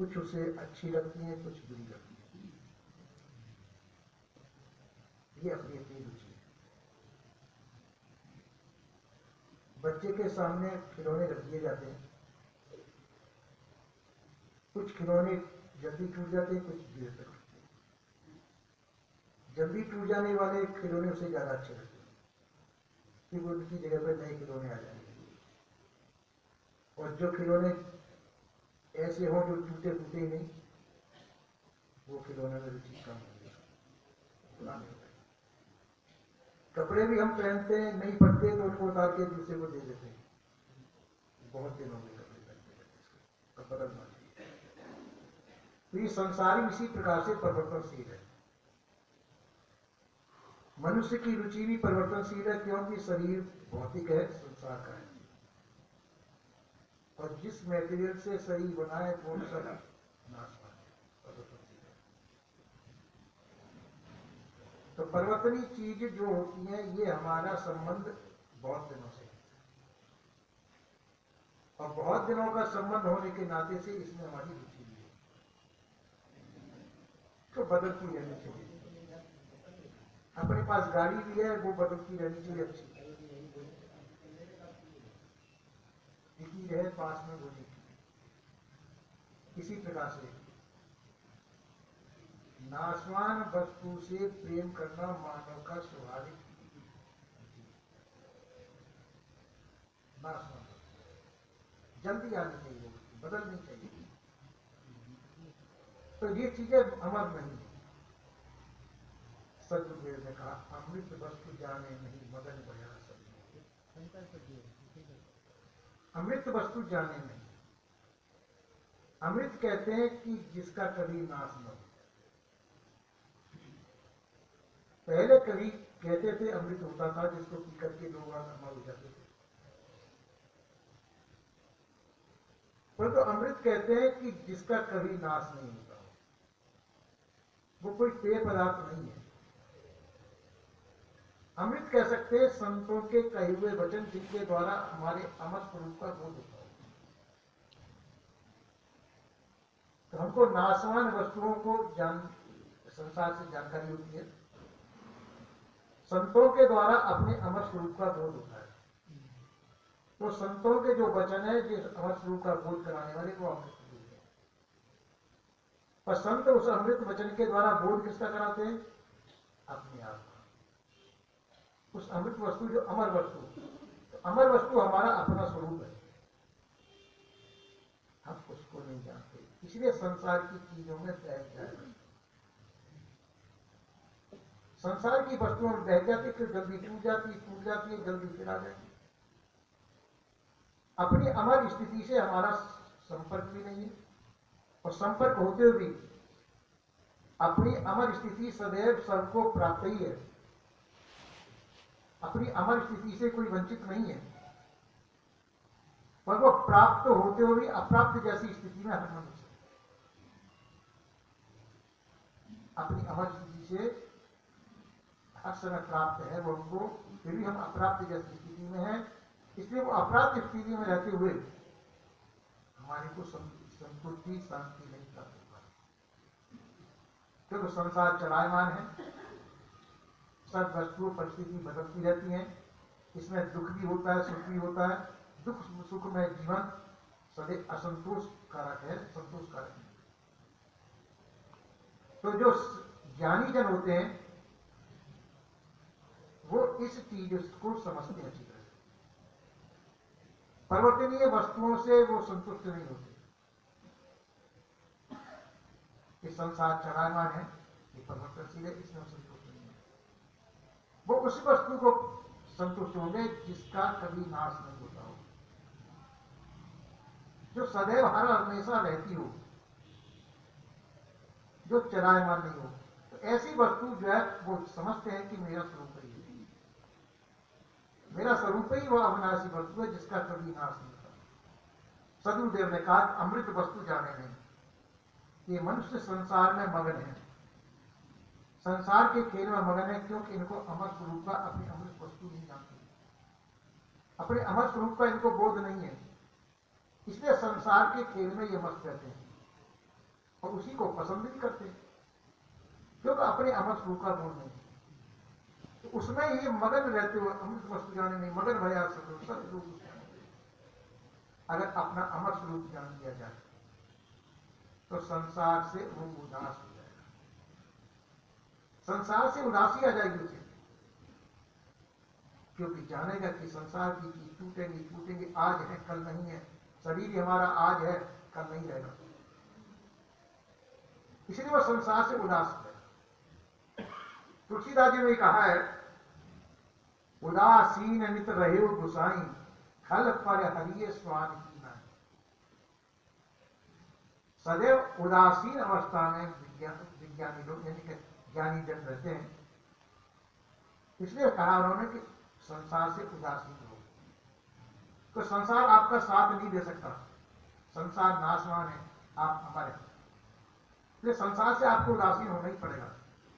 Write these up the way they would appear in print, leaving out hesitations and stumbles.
कुछ उसे अच्छी लगती हैं, कुछ बुरी लगती हैं। ये अपनी अपनी रुचि है। बच्चे के सामने खिलौने रख दिए जाते हैं, कुछ खिलौने जल्दी टूट जाते हैं, कुछ देर तक रुकते हैं। जल्दी टूट जाने वाले खिलौने उसे ज्यादा अच्छे लगते हैं, क्योंकि उनकी जगह पर नए खिलौने आ जाएंगे। और जो खिलौने ऐसे हों जो टूटे फूटे ही नहीं, वो खिलौने में रुचि कम होगी, पुराने हो गए। कपड़े भी हम पहनते हैं, नहीं पड़ते तो उनको उतार के दूसरे को दे देते हैं। बहुत दिन हो गए कपड़े पहनते, कब बदलना चाहिए। तो ये संसार इसी प्रकार से परिवर्तनशील है। मनुष्य की रुचि भी परिवर्तनशील है, क्योंकि शरीर भौतिक है, संसार का है, और जिस मटेरियल से शरीर बना है वो सब नाशवान है, परिवर्तनशील है। तो परिवर्तनीय चीज जो होती है, ये हमारा संबंध बहुत दिनों से है, और बहुत दिनों का संबंध होने के नाते से इसमें हमारी रुचि भी है, तो बदलती रहनी चाहिए। अपने पास गाड़ी भी है, वो बदलती रहनी चाहिए, अच्छी दिखी रहे पास में, वो दिखी। इसी प्रकार से नाशवान वस्तु से प्रेम करना मानव का स्वाभाविक नाशवान वस्तु जल्दी आनी चाहिए, वो बदलनी चाहिए। तो ये चीजें अमर नहीं है। सदगुरुदेव ने कहा, अमृत वस्तु जाने नहीं, मदन भया सब। अमृत वस्तु जाने नहीं। अमृत कहते हैं कि जिसका कभी नाश न हो। पहले कभी कहते थे अमृत होता था जिसको पी करके लोग अमर हो जाते थे, परंतु अमृत कहते हैं कि जिसका कभी नाश नहीं होता। वो कोई पेय पदार्थ नहीं है। अमृत कह सकते हैं संतों के कहे हुए वचन, जिनके द्वारा हमारे अमर स्वरूप का बोध होता है। तो हमको नाशवान वस्तुओं को संसार से जानकारी होती है, संतों के द्वारा अपने अमर स्वरूप का बोध होता है। तो संतों के जो वचन है, जिस अमर स्वरूप का बोध कराने वाले, वो अमृत स्वरूप है। पर संत उस अमृत वचन के द्वारा बोध किसका कराते हैं? अपने आप का। उस अमृत वस्तु जो अमर वस्तु, तो अमर वस्तु हमारा अपना स्वरूप है, हम उसको नहीं जानते, इसलिए संसार की चीजों में बह जाए। संसार की वस्तुओं में बह जाती, फिर जल्दी टूट जाती है, जल्दी फिर आ जाती। अपनी अमर स्थिति से हमारा संपर्क भी नहीं है, और संपर्क होते हुए भी अपनी अमर स्थिति सदैव सबको प्राप्त ही है। अपनी अमर स्थिति से कोई वंचित नहीं है, पर वो प्राप्त होते हुए भी अप्राप्त जैसी स्थिति में हर मनुष्य अपनी अमर स्थिति से हर समय प्राप्त है, वो उनको फिर भी हम अप्राप्त जैसी स्थिति में है। इसलिए वो अप्राप्त स्थिति में रहते हुए हमारे को संतुष्टि शांति नहीं प्राप्त होता, क्योंकि संसार चलायमान है, सब वस्तुओं परिस्थिति बदलती रहती है, इसमें दुख भी होता है, सुख भी होता है। दुख सुख में जीवन सदैव असंतोष कारक है, संतोष कारक है। तो जो ज्ञानी जन होते हैं वो इस चीज को समझते हैं अच्छी तरह से। परिवर्तनीय वस्तुओं से वो संतुष्ट नहीं होते। ये संसार चलायमान है, ये परिवर्तनशील है, इसमें संतुष्ट नहीं है। वो उस वस्तु को संतुष्ट होंगे जिसका कभी नाश नहीं होता हो, जो सदैव हर हमेशा रहती हो, जो चलायमान नहीं हो। तो ऐसी वस्तु जो है वो समझते हैं कि मेरा स्वरूप ही है, मेरा स्वरूप ही वह अविनाशी वस्तु है जिसका कभी नाश नहीं होता। सदगुरुदेव ने कहा अमृत वस्तु जाने नहीं। ये मनुष्य संसार में मगन है, संसार के खेल में मगन है, क्योंकि इनको अमर स्वरूप का, अपनी अमृत वस्तु नहीं जानते, अपने अमर स्वरूप का इनको बोध नहीं है। इसलिए संसार के खेल में ये मस्त रहते हैं। और उसी को पसंद भी करते हैं, क्योंकि अपने अमर स्वरूप का गुण नहीं, तो उसमें ये मगन रहते हुए अमृत वस्तु जाने नहीं, मगन भया सब। अगर अपना अमर स्वरूप जान लिया जाए तो संसार से वो उदास हो जाएगा, संसार से उदासी आ जाएगी उसे, क्योंकि जानेगा कि संसार की चीज टूटेंगी टूटेंगी, आज है कल नहीं है, शरीर हमारा आज है कल नहीं रहेगा, इसलिए वो संसार से उदास है। तुलसीदास जी ने कहा है, उदासीन नित रहे गुसाई, खल पर हरिये स्वाद की नाई। सदैव उदासीन अवस्था में विज्ञानी लोग यानी कि ज्ञानी जन रहते हैं, इसलिए कहा उन्होंने कि संसार से उदासीन हो, तो संसार आपका साथ नहीं दे सकता, संसार नाशवान है, आप अमर हैं, इसलिए संसार से आपको उदासीन होना ही पड़ेगा।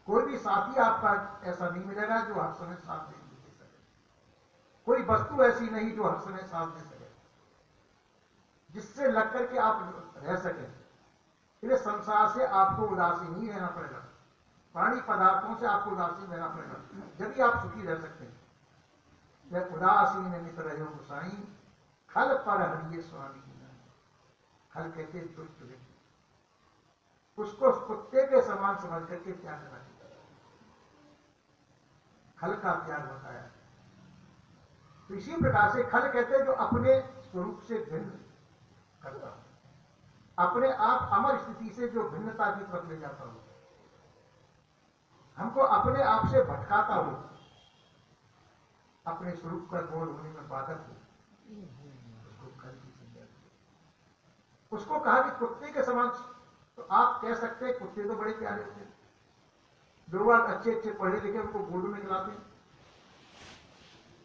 कोई भी साथी आपका ऐसा नहीं मिलेगा जो हर समय साथ दे सके, कोई वस्तु ऐसी नहीं जो हर समय साथ दे सके, जिससे लग करके आप रह सके, इसलिए संसार से आपको उदासीन ही रहना पड़ेगा, प्राणी पदार्थों से आपको उदासीन रहना पड़ेगा, जब भी आप सुखी रह सकते हैं। उदासीन नित रहे गुसाई, खल पर हरिये स्वामी की नाई। खल कहते दुष्ट व्यक्ति, उसको कुत्ते के समान समझ करके त्याग करना चाहिए, खल का त्याग होता है। तो इसी प्रकार से खल कहते हैं जो अपने स्वरूप से भिन्न करता हो, अपने आप अमर स्थिति से जो भिन्नता की तरफ ले जाता हो, हमको अपने आप से भटकाता हो, अपने स्वरूप का बोध होने में बाधक हो, उसको खल की संज्ञा। उसको कहा कि कुत्ते के समान, तो आप कह सकते हैं कुत्ते तो बड़े प्यारे होते हैं, जो बात अच्छे अच्छे पढ़े लिखे उनको गोद में खिलाते हैं,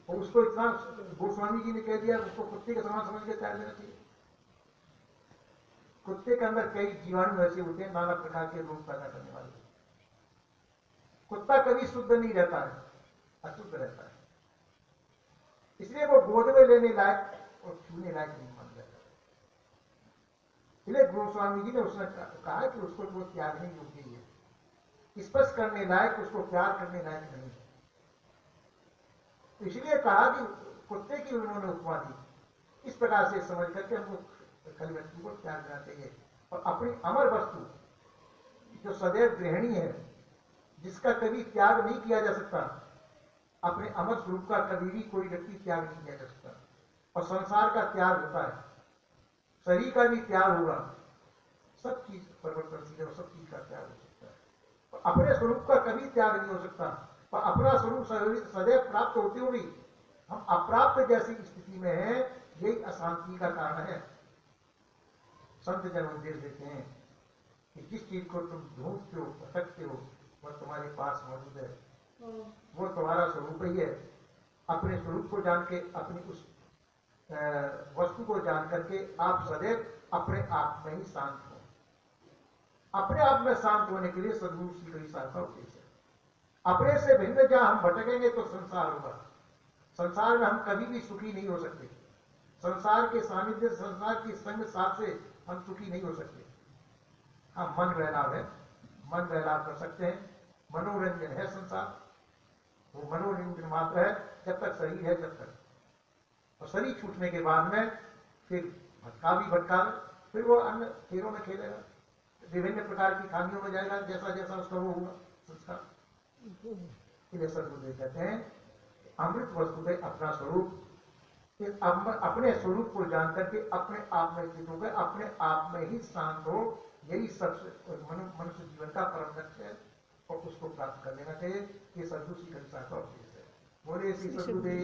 और उसको इतना गोस्वामी जी ने कह दिया उसको कुत्ते के समान समझ के त्याग देना चाहिए। कुत्ते के अंदर कई जीवाणु ऐसे होते हैं नाना प्रकार के रोग पैदा करने वाले, कुत्ता कभी शुद्ध नहीं रहता है, अशुद्ध रहता है, इसलिए वो गोद में लेने लायक और छूने लायक नहीं मान जाता। इसलिए गोस्वामी जी ने उसने कहा कि उसको वो त्यागने योग्य ही है, स्पर्श करने लायक, उसको प्यार करने लायक नहीं है। इसलिए कहा कि कुत्ते की उन्होंने उपमा दी, इस प्रकार से समझ करके हमको खल व्यक्ति को त्याग देना चाहिए, और अपनी अमर वस्तु जो सदैव गृहिणी है, जिसका कभी त्याग नहीं किया जा सकता, अपने अमर स्वरूप का कभी भी कोई व्यक्ति त्याग नहीं किया जा सकता। और संसार का त्याग होता है, शरीर का भी त्याग होगा, सब चीज परिवर्तनशील है, सब चीज का त्याग हो सकता है, अपने स्वरूप का कभी त्याग नहीं हो सकता। पर अपना स्वरूप सदैव प्राप्त होते हुए हम अप्राप्त जैसी स्थिति में हैं, यही अशांति का कारण है। संत जन उपदेश देते हैं कि जिस चीज को तुम ढूंढते हो, भटकते हो, वह तुम्हारे पास मौजूद है, वो तुम्हारा स्वरूप ही है। अपने स्वरूप को जान के, अपनी उस वस्तु को जान करके आप सदैव अपने आप में ही शांत हो। अपने आप में शांत होने के लिए सद्गुरु श्री हरिसार का उपदेश है। अपने से भिन्न जहां हम भटकेंगे तो संसार होगा, संसार में हम कभी भी सुखी नहीं हो सकते, संसार के सानिध्य, संसार की संग साथ से हम सुखी नहीं हो सकते। हाँ, मन बहलाव है, मन बहलाव कर सकते हैं, मनोरंजन है संसार, वो मनोरंजन मात्र है जब तक शरीर है, जब तक, और शरीर छूटने के बाद में फिर भटका भी भटका, फिर वो अन्य खेलों में खेलेगा, विभिन्न प्रकार की खानियों में जाएगा, जैसा जैसा उसका वो होगा संस्कार। इसलिए सदगुरु कहते हैं अमृत वस्तु है अपना स्वरूप, अपने स्वरूप को जान करके अपने आप में स्थित होकर अपने आप में ही शांत हो, यही सबसे मनुष्य जीवन का परम लक्ष्य है, और उसको प्राप्त कर लेना चाहिए। ये सदगुरु श्री हरिसार का उपदेश है। बोले श्री सदगुरुदेव।